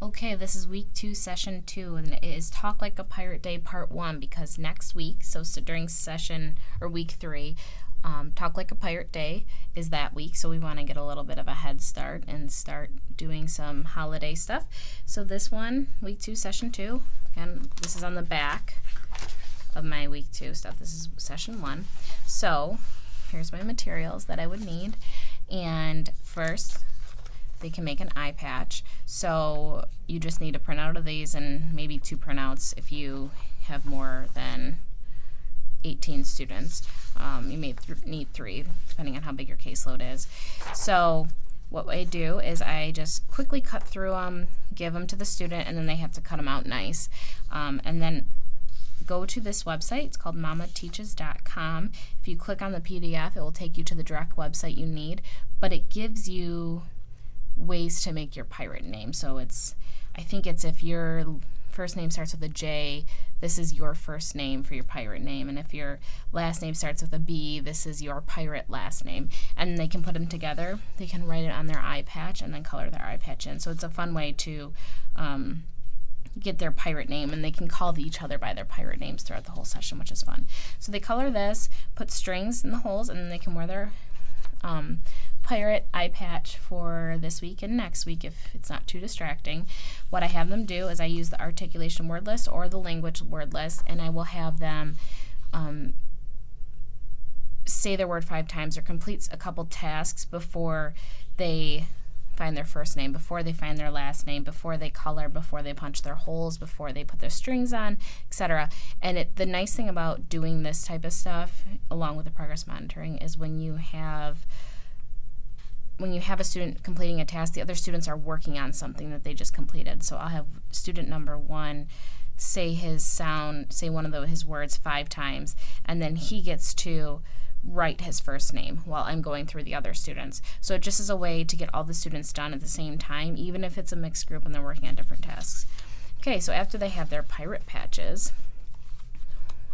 Okay, this is week 2, session 2, and it is Talk Like a Pirate Day part 1 because next week, so during session or week 3, Talk Like a Pirate Day is that week, so we want to get a little bit of a head start and start doing some holiday stuff. So this one, week 2, session 2, and this is on the back of my week 2 stuff. This is session 1. So here's my materials that I would need, and first, they can make an eye patch. So you just need a printout of these and maybe 2 printouts if you have more than 18 students. You may need 3 depending on how big your caseload is. So what I do is I just quickly cut through them, give them to the student, and then they have to cut them out nice. And then go to this website. It's called mamateaches.com. If you click on the PDF, it will take you to the direct website you need, but it gives you ways to make your pirate name. So I think it's if your first name starts with a J, this is your first name for your pirate name, and if your last name starts with a B, this is your pirate last name. And they can put them together. They can write it on their eye patch and then color their eye patch in. So it's a fun way to get their pirate name, and they can call each other by their pirate names throughout the whole session, which is fun. So they color this, put strings in the holes, and then they can wear their pirate eye patch for this week and next week if it's not too distracting. What I have them do is I use the articulation word list or the language word list, and I will have them say their word 5 times or complete a couple tasks before they find their first name, before they find their last name, before they color, before they punch their holes, before they put their strings on, etc. And the nice thing about doing this type of stuff along with the progress monitoring is when you have a student completing a task, the other students are working on something that they just completed. So I'll have student number 1 say one of his words 5 times, and then he gets to write his first name while I'm going through the other students. So it just is a way to get all the students done at the same time, even if it's a mixed group and they're working on different tasks. Okay, so after they have their pirate patches,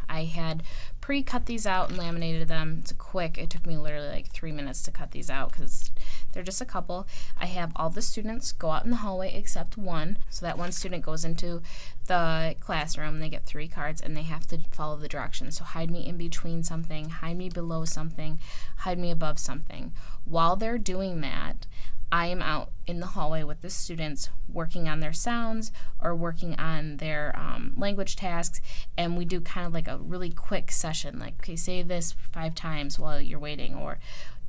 I had pre-cut these out and laminated them. It took me literally like 3 minutes to cut these out because they're just a couple. I have all the students go out in the hallway except one. So that one student goes into the classroom, they get 3 cards, and they have to follow the directions. So hide me in between something, hide me below something, hide me above something. While they're doing that, I am out in the hallway with the students working on their sounds or working on their language tasks, and we do kind of like a really quick session, like, okay, say this 5 times while you're waiting, or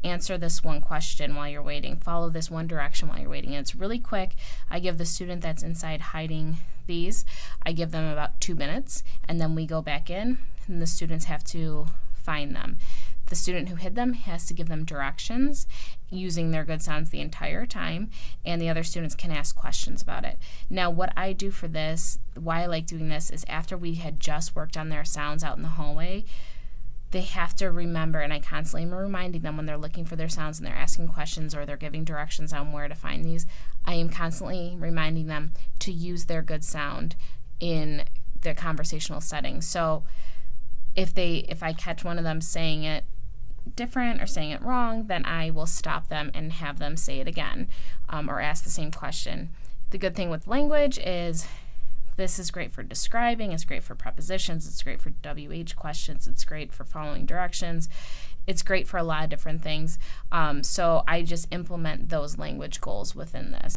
answer this one question while you're waiting, follow this one direction while you're waiting. And it's really quick. I give the student that's inside hiding these, I give them about 2 minutes, and then we go back in, and the students have to find them. The student who hid them has to give them directions using their good sounds the entire time, and the other students can ask questions about it. Now, what I do for this, why I like doing this, is after we had just worked on their sounds out in the hallway, they have to remember, and I constantly am reminding them when they're looking for their sounds and they're asking questions or they're giving directions on where to find these, I am constantly reminding them to use their good sound in the conversational setting. So if I catch one of them saying it different or saying it wrong, then I will stop them and have them say it again or ask the same question. The good thing with language is this is great for describing, it's great for prepositions, it's great for WH questions, it's great for following directions, it's great for a lot of different things. So I just implement those language goals within this.